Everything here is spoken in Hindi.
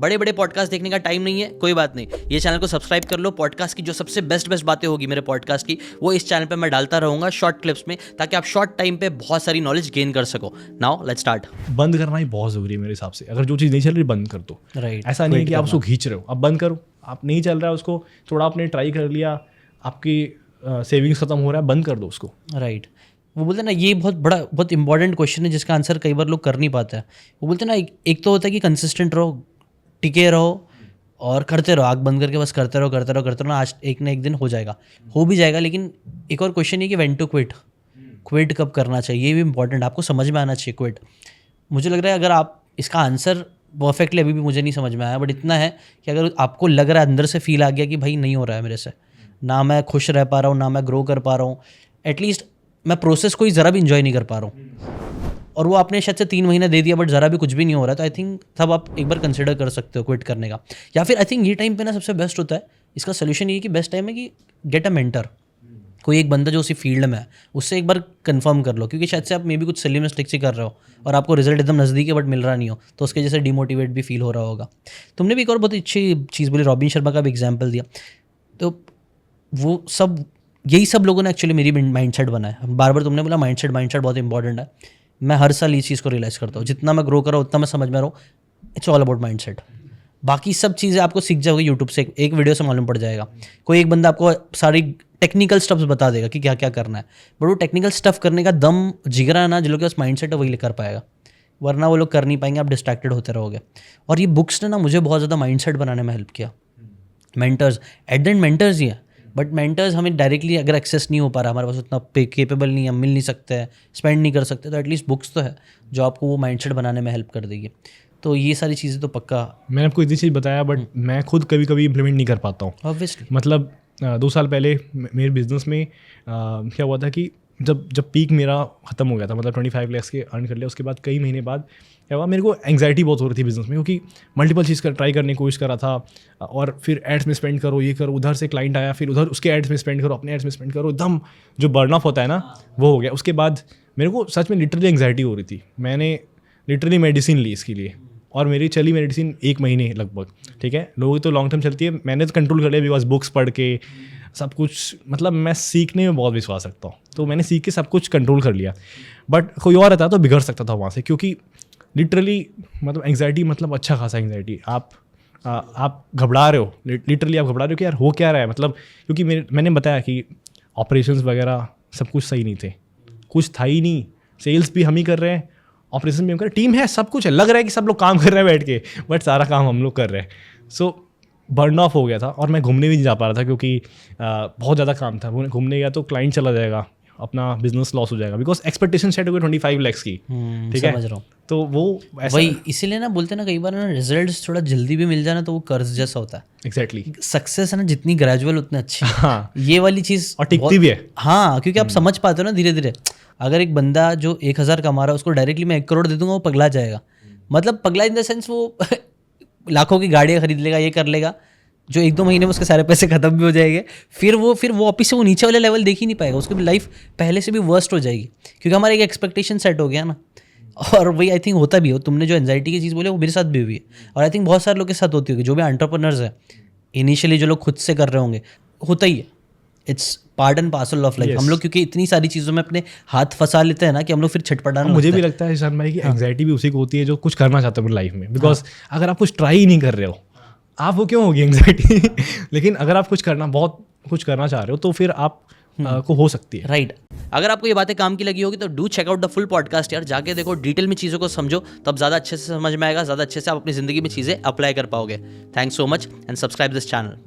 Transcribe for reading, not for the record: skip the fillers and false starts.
बड़े बड़े पॉडकास्ट देखने का टाइम नहीं है, कोई बात नहीं, ये चैनल को सब्सक्राइब कर लो। पॉडकास्ट की जो सबसे बेस्ट बातें होगी मेरे पॉडकास्ट की, वो इस चैनल पे मैं डालता रहूँगा शॉर्ट क्लिप्स में, ताकि आप शॉर्ट टाइम पे बहुत सारी नॉलेज गेन कर सको। Now let's start. बंद करना ही बहुत ज़रूरी है मेरे हिसाब से। अगर जो चीज़ नहीं चल रही बंद कर दो। राइट, ऐसा नहीं है कि आप उसको खींच रहे हो, आप बंद करो। आप नहीं चल रहा है उसको, थोड़ा आपने ट्राई कर लिया, आपकी सेविंग्स खत्म हो रहा है, बंद कर दो उसको। राइट। वो बोलते हैं ना, ये बहुत इंपॉर्टेंट क्वेश्चन है जिसका आंसर कई बार लोग कर नहीं पाते हैं। वो बोलते हैं ना, एक तो होता है कि कंसिस्टेंट रहो, टिके रहो और करते रहो, आग बंद करके बस करते रहो ना, आज एक ना एक दिन हो जाएगा, हो भी जाएगा। लेकिन एक और क्वेश्चन है कि व्हेन टू क्विट कब करना चाहिए, ये भी इंपॉर्टेंट, आपको समझ में आना चाहिए क्विट। मुझे लग रहा है अगर आप इसका आंसर परफेक्टली अभी भी मुझे नहीं समझ में आया, बट इतना है कि अगर आपको लग रहा है, अंदर से फील आ गया कि भाई नहीं हो रहा है मेरे से, ना मैं खुश रह पा रहा हूँ, ना मैं ग्रो कर पा रहा हूँ, एटलीस्ट मैं प्रोसेस को ही ज़रा भी इंजॉय नहीं कर पा रहा हूँ, और वो आपने शायद से 3 महीने दे दिया बट ज़रा भी कुछ भी नहीं हो रहा है, तो आई थिंक तब आप एक बार कंसिडर कर सकते हो क्विट करने का। या फिर आई थिंक ये टाइम पे ना सबसे बेस्ट होता है, इसका सोल्यूशन ये कि बेस्ट टाइम है कि गेट अ मेंटर, कोई एक बंदा जो उसी फील्ड में है, उससे एक बार कंफर्म कर लो, क्योंकि शायद से आप मे भी कुछ सिली मिस्टेक्स ही कर रहे हो और आपको रिजल्ट एकदम नज़दीक है बट मिल रहा नहीं हो, तो उसके जैसे डिमोटिवेट भी फील हो रहा होगा। तुमने भी एक और बहुत अच्छी चीज़ बोली, रॉबिन शर्मा का भी एग्जाम्पल दिया, तो वो सब यही सब लोगों ने एक्चुअली मेरी माइंडसेट बनाया। बार बार तुमने बोला माइंडसेट बहुत इंपॉर्टेंट है। मैं हर साल ये चीज़ को रियलाइज़ करता हूँ, जितना मैं ग्रो कर रहा हूँ उतना मैं समझ में आ रहा हूँ, इट्स ऑल अबाउट माइंडसेट। बाकी सब चीज़ें आपको सीख जाओगे यूट्यूब से, एक वीडियो से मालूम पड़ जाएगा। कोई एक बंदा आपको सारी टेक्निकल स्टफ्स बता देगा कि क्या क्या करना है, बट वो टेक्निकल स्टफ करने का दम जिगरा ना, जो लोग के पास माइंडसेट है वही कर पाएगा, वरना वो लोग कर नहीं पाएंगे, आप डिस्ट्रैक्टेड होते रहोगे। और ये बुक्स ने ना मुझे बहुत ज़्यादा माइंडसेट बनाने में हेल्प किया। Mentors at the end mentors ही है, बट मेंटर्स हमें डायरेक्टली अगर एक्सेस नहीं हो पा रहा, हमारे पास उतना केपेबल नहीं है, हम मिल नहीं सकते, स्पेंड नहीं कर सकते, तो एटलीस्ट बुक्स तो है जो आपको वो माइंडसेट बनाने में हेल्प कर देगी। तो ये सारी चीज़ें तो पक्का। मैंने आपको इतनी चीज़ बताया, बट मैं खुद कभी कभी इम्प्लीमेंट नहीं कर पाता हूँ। ऑब्वियसली, मतलब 2 साल पहले मेरे बिजनेस में क्या हुआ था कि जब पीक मेरा ख़त्म हो गया था, मतलब 25 लाख के अर्न कर लिया, उसके बाद कई महीने बाद क्या हुआ, मेरे को एंग्जाइटी बहुत हो रही थी बिजनेस में, क्योंकि मल्टीपल चीज़ ट्राई करने की कोशिश कर रहा था, और फिर एड्स में स्पेंड करो, ये करो, उधर से क्लाइंट आया, फिर उधर उसके एड्स में स्पेंड करो, अपने एड्स में स्पेंड करो, एकदम जो बर्न ऑफ होता है ना, वो हो गया। उसके बाद मेरे को सच में लिटरली एंग्जाइटी हो रही थी। मैंने लिटरली मेडिसिन ली इसके लिए, और मेरी चली मेडिसिन 1 महीने लगभग। ठीक है, लोगों की तो लॉन्ग टर्म चलती है, मैंने तो कंट्रोल कर लिया, बिकॉज बुक्स पढ़ के सब कुछ, मतलब मैं सीखने में बहुत विश्वास रखता हूँ, तो मैंने सीख के सब कुछ कंट्रोल कर लिया। बट कोई और रहता तो बिगड़ सकता था वहाँ से, क्योंकि लिटरली मतलब एंग्जाइटी, मतलब अच्छा खासा एंग्जाइटी, आप घबरा रहे हो, लिटरली आप घबरा रहे हो कि यार हो क्या रहा है, मतलब क्योंकि मैंने बताया कि ऑपरेशंस वगैरह सब कुछ सही नहीं थे, कुछ था ही नहीं, सेल्स भी हम ही कर रहे हैं, ऑपरेशन भी हम कर रहे हैं, टीम है, सब कुछ है, लग रहा है कि सब लोग काम कर रहे हैं बैठ के, बट सारा काम हम लोग कर रहे हैं। सो बर्न ऑफ हो गया था, और मैं घूमने भी नहीं जा पा रहा था, क्योंकि बहुत ज़्यादा काम था। घूमने गया तो क्लाइंट चला जाएगा, अपना बिजनेस लॉस हो जाएगा, बिकॉज एक्सपेक्टेशन सेट हो गई 25 लाख की। ठीक है, समझ रहा हूँ। तो वो वही इसीलिए ना बोलते हैं ना, कई बार ना रिजल्ट्स थोड़ा जल्दी भी मिल जाए ना, तो वो कर्ज जैसा होता है। एग्जैक्टली, सक्सेस है ना, जितनी ग्रेजुअल उतनी अच्छी। हाँ, ये वाली चीज़ और टिकती भी है। हाँ, क्योंकि आप समझ पाते हो ना धीरे धीरे। अगर एक बंदा जो 1000 कमा रहा है, उसको डायरेक्टली मैं 1 करोड़ दे दूंगा, वो पगला जाएगा। मतलब पगला इन द सेंस, वो लाखों की गाड़ियाँ खरीद लेगा, ये कर लेगा, जो 1-2 महीने में उसके सारे पैसे खत्म भी हो जाएंगे। फिर वो वापस से वो नीचे वाले लेवल देख ही नहीं पाएगा, उसकी लाइफ पहले से भी वर्स्ट हो जाएगी, क्योंकि हमारा एक एक्सपेक्टेशन सेट हो गया ना। और वही आई थिंक होता भी हो, तुमने जो एंजाइटी की चीज़ बोले वो मेरे साथ भी हुई है, और आई थिंक बहुत सारे लोग के साथ होती होगी, जो भी एंटरप्रेन्योर्स है इनिशियली, जो लोग खुद से कर रहे होंगे, होता ही है। It's part and parcel of life. हम लोग क्योंकि इतनी सारी चीज़ों में अपने हाथ फंसा लेते हैं ना, कि हम लोग फिर छटपटाना। मुझे भी लगता है ईशान भाई की एंग्जाइटी भी उसी को होती है जो कुछ करना चाहते हो अपनी लाइफ में, बिकॉज अगर आप कुछ ट्राई ही नहीं कर रहे हो, आप वो क्यों होगी एंग्जाइटी लेकिन अगर आप बहुत कुछ करना चाह रहे हो, तो फिर आप को हो सकती है। राइट। अगर आपको ये बातें काम की लगी होगी तो do check out the full podcast यार, जाके देखो, डिटेल में चीज़ों को समझो, तब ज़्यादा अच्छे से समझ में आएगा, ज़्यादा अच्छे से आप अपनी ज़िंदगी में चीज़ें अप्लाई कर पाओगे। Thanks so much and subscribe this channel.